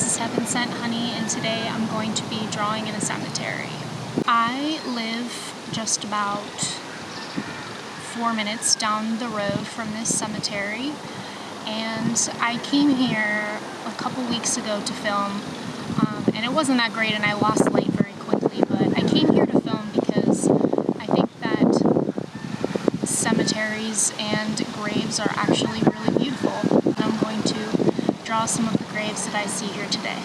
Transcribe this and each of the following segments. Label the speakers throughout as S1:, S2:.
S1: this is Heaven Sent Honey, and today I'm going to be drawing in a cemetery. I live just about 4 minutes down the road from this cemetery, and I came here a couple weeks ago to film, and it wasn't that great and I lost light very quickly, but I came here to film because I think that cemeteries and graves are actually really beautiful. I'm going to draw some of the graves that I see here today.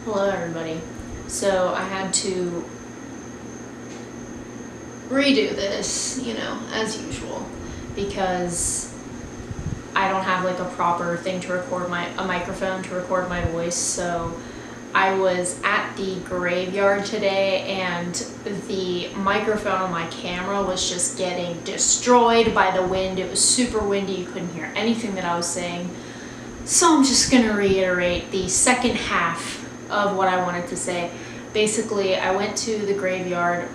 S2: Hello everybody. So I had to redo this, as usual, because I don't have like a proper thing to record a microphone to record my voice. So I was at the graveyard today and the microphone on my camera was just getting destroyed by the wind. It was super windy, you couldn't hear anything that I was saying. So I'm just gonna reiterate the second half of what I wanted to say. Basically, I went to the graveyard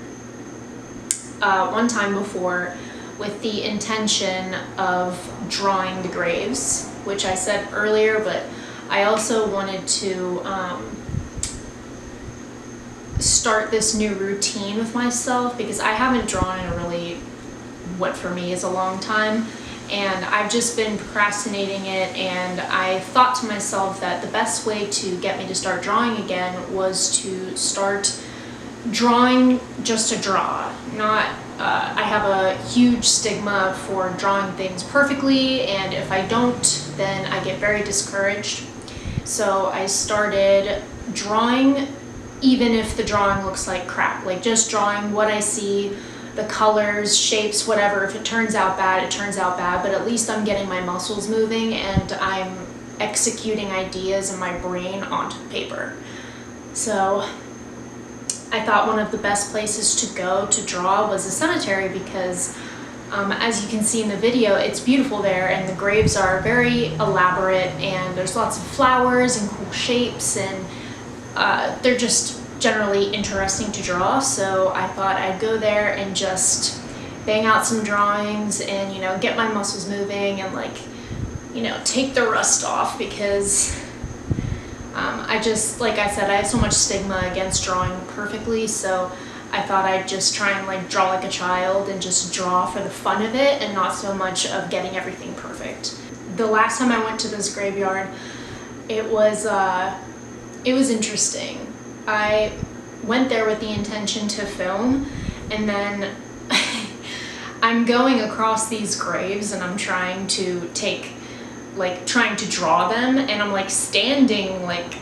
S2: one time before with the intention of drawing the graves, which I said earlier, but I also wanted to start this new routine with myself because I haven't drawn in a really, what for me is a long time, and I've just been procrastinating it, and I thought to myself that the best way to get me to start drawing again was to start drawing just to draw. I have a huge stigma for drawing things perfectly, and if I don't, then I get very discouraged. So I started drawing even if the drawing looks like crap, like just drawing what I see, the colors, shapes, whatever. If it turns out bad, it turns out bad, but at least I'm getting my muscles moving and I'm executing ideas in my brain onto paper. So I thought one of the best places to go to draw was a cemetery because as you can see in the video, it's beautiful there and the graves are very elaborate and there's lots of flowers and cool shapes, and they're just generally interesting to draw. So I thought I'd go there and just bang out some drawings and, you know, get my muscles moving and like, you know, take the rust off, because I just, like I said, I have so much stigma against drawing perfectly, so I thought I'd just try and like draw like a child and just draw for the fun of it and not so much of getting everything perfect. The last time I went to this graveyard, it was interesting. I went there with the intention to film, and then I'm going across these graves and I'm trying to draw them, and I'm like standing like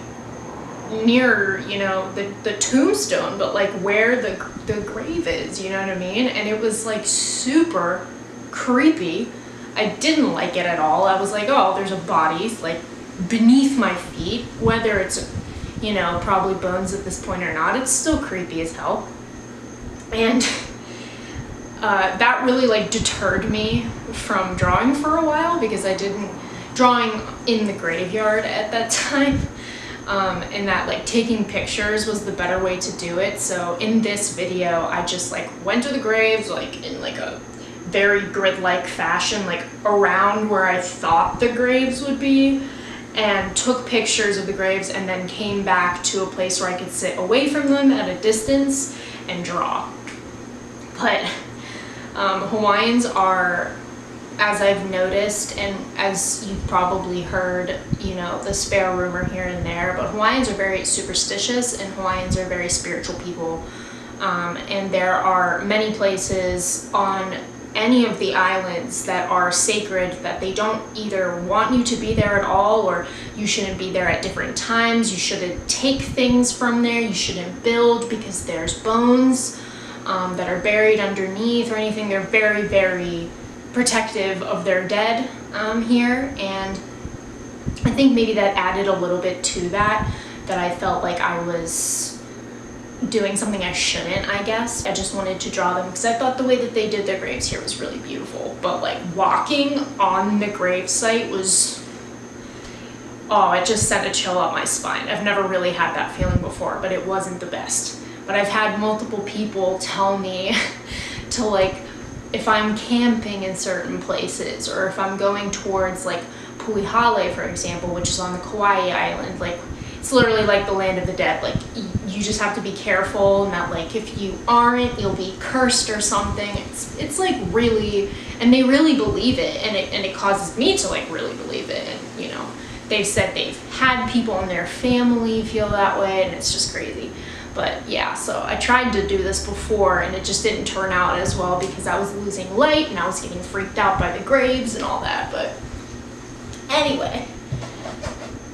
S2: near, you know, the tombstone, but like where the grave is, you know what I mean? And it was like super creepy. I didn't like it at all. I was like, oh, there's a body like beneath my feet, whether it's, you know, probably bones at this point or not, it's still creepy as hell. And that really like deterred me from drawing for a while, because I didn't drawing in the graveyard at that time, and that like taking pictures was the better way to do it. So in this video, I just like went to the graves like in like a very grid-like fashion, like around where I thought the graves would be, and took pictures of the graves, and then came back to a place where I could sit away from them at a distance and draw. But Hawaiians are, as I've noticed, and as you've probably heard, you know, the spare rumor here and there, but Hawaiians are very superstitious, and Hawaiians are very spiritual people. And there are many places on any of the islands that are sacred, that they don't either want you to be there at all, or you shouldn't be there at different times. You shouldn't take things from there. You shouldn't build because there's bones that are buried underneath or anything. They're very, very protective of their dead here, and I think maybe that added a little bit to that I felt like I was doing something I shouldn't, I guess. I just wanted to draw them because I thought the way that they did their graves here was really beautiful, but like walking on the grave site was, oh, it just sent a chill up my spine. I've never really had that feeling before, but it wasn't the best. But I've had multiple people tell me to like, if I'm camping in certain places, or if I'm going towards like Puihale, for example, which is on the Kauai island, like it's literally like the land of the dead. Like you just have to be careful, and that like if you aren't, you'll be cursed or something. It's like really, and they really believe it, and it causes me to like really believe it. And you know, they've said they've had people in their family feel that way, and it's just crazy. But yeah, so I tried to do this before, and it just didn't turn out as well because I was losing light and I was getting freaked out by the graves and all that. But anyway,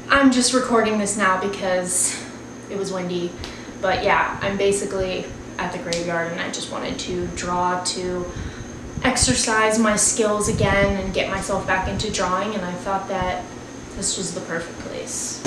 S2: I'm just recording this now because it was windy. But yeah, I'm basically at the graveyard, and I just wanted to draw to exercise my skills again and get myself back into drawing, and I thought that this was the perfect place.